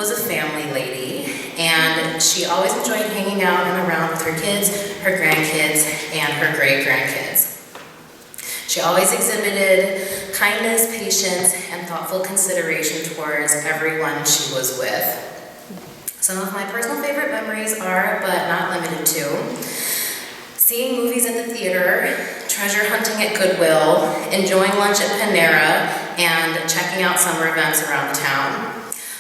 was a family lady, and she always enjoyed hanging out and around with her kids, her grandkids, and her great-grandkids. She always exhibited kindness, patience, and thoughtful consideration towards everyone she was with. Some of my personal favorite memories are, but not limited to, seeing movies in the theater, treasure hunting at Goodwill, enjoying lunch at Panera, and checking out summer events around the town.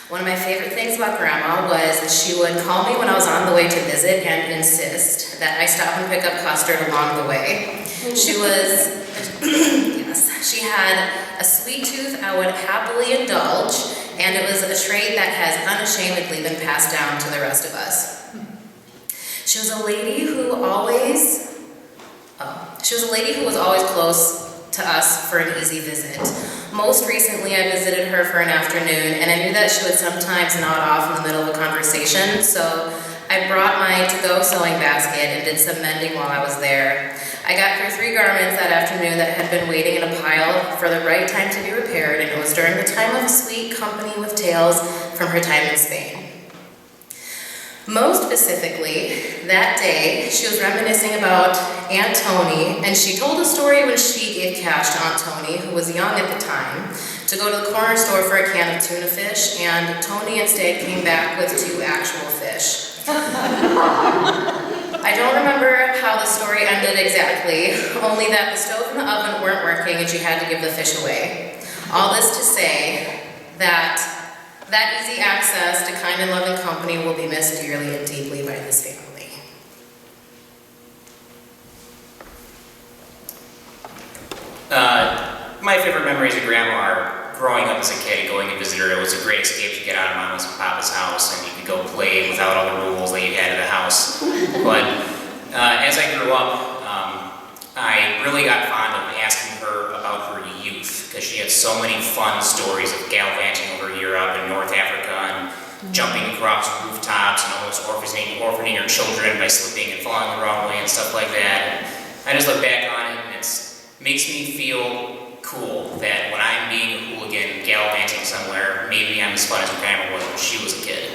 One of my favorite things about Grandma was she would call me when I was on the way to visit and insist that I stop and pick up custard along the way. She was, yes, she had a sweet tooth I would happily indulge, and it was a trait that has unashamedly been passed down to the rest of us. She was a lady who was always close to us for an easy visit. Most recently, I visited her for an afternoon, and I knew that she would sometimes nod off in the middle of a conversation, so I brought my to-go sewing basket and did some mending while I was there. I got through 3 garments that afternoon that had been waiting in a pile for the right time to be repaired, and it was during the time of sweet company with tales from her time in Spain. Most specifically, that day, she was reminiscing about Aunt Tony, and she told a story when she gave cash to Aunt Tony, who was young at the time, to go to the corner store for a can of tuna fish, and Tony instead came back with 2 actual fish. I don't remember how the story ended exactly, only that the stove and the oven weren't working and she had to give the fish away. All this to say that easy access to kind and loving company will be missed dearly and deeply by this family. My favorite memories of Grandma are growing up as a kid, going to visit her. It was a great escape to get out of Mama's and Papa's house, and you could go play without all the rules that you had in the house. But as I grew up, I really got fond of asking her about her youth, because she had so many fun stories of gallivanting over Europe and North Africa and jumping across rooftops and almost orphaning her children by slipping and falling the wrong way and stuff like that. And I just look back on it and it makes me feel cool that when I'm being a hooligan gallivanting somewhere, maybe I'm as fun as Grandma was when she was a kid.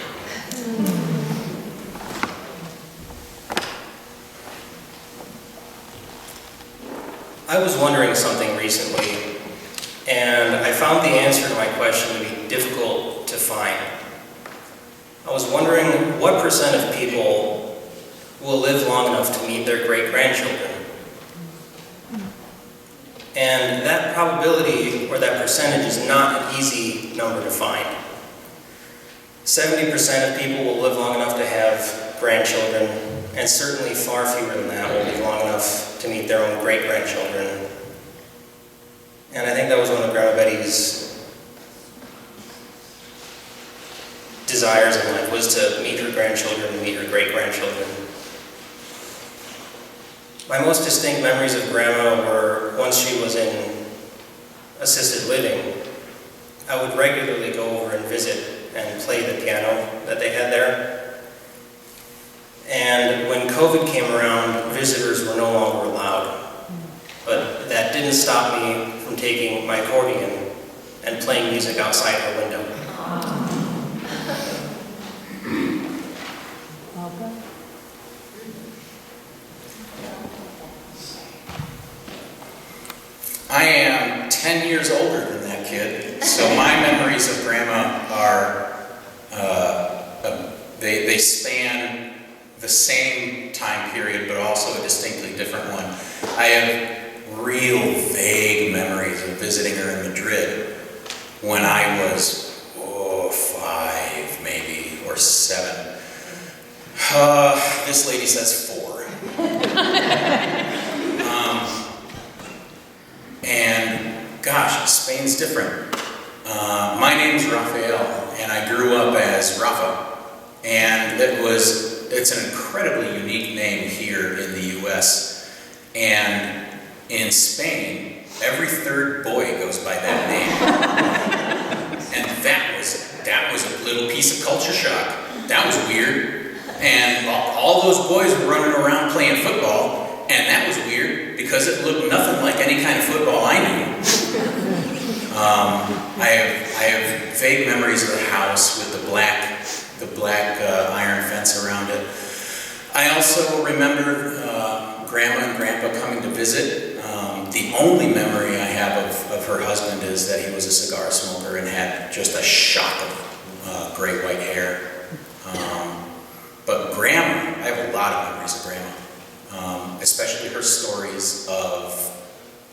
I was wondering something recently, and I found the answer to my question to be difficult to find. I was wondering what % of people will live long enough to meet their great-grandchildren. And that probability, or that percentage, is not an easy number to find. 70% of people will live long enough to have grandchildren, and certainly far fewer than that will live long enough to meet their own great-grandchildren. And I think that was one of Grandma Betty's desires in life, was to meet her grandchildren and meet her great-grandchildren. My most distinct memories of Grandma were once she was in assisted living. I would regularly go over and visit and play the piano that they had there. And when COVID came around, visitors were no longer allowed. But that didn't stop me from taking my accordion and playing music outside her window. I am 10 years older than that kid, so my memories of Grandma are, they span the same time period, but also a distinctly different one. I have real vague memories of visiting her in Madrid when I was, 5 maybe, or 7. This lady says 4. And gosh, Spain's different. My name's Rafael, and I grew up as Rafa. And it's an incredibly unique name here in the US. And in Spain, every 3rd boy goes by that name. And that was a little piece of culture shock. That was weird. And all those boys were running around playing football, and that was weird because it looked nothing like any kind of football I knew. I have vague memories of the house with the black black iron fence around it. I also remember Grandma and Grandpa coming to visit. The only memory I have of her husband is that he was a cigar smoker and had just a shock of great white hair. But Grandma, I have a lot of memories of Grandma, especially her stories of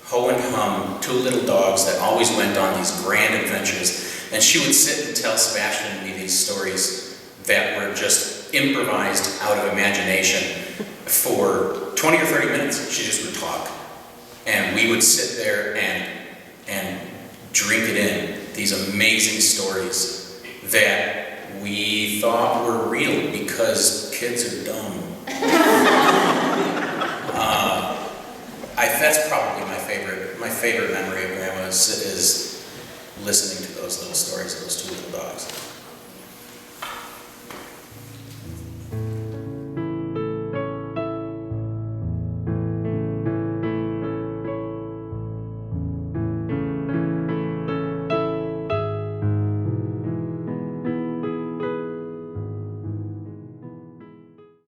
Ho and Hum, two little dogs that always went on these grand adventures. And she would sit and tell Sebastian and me these stories that were just improvised out of imagination for 20 or 30 minutes. She just would talk. And we would sit there and drink it in, these amazing stories that we thought were real because kids are dumb. That's probably my favorite memory of Grandma, is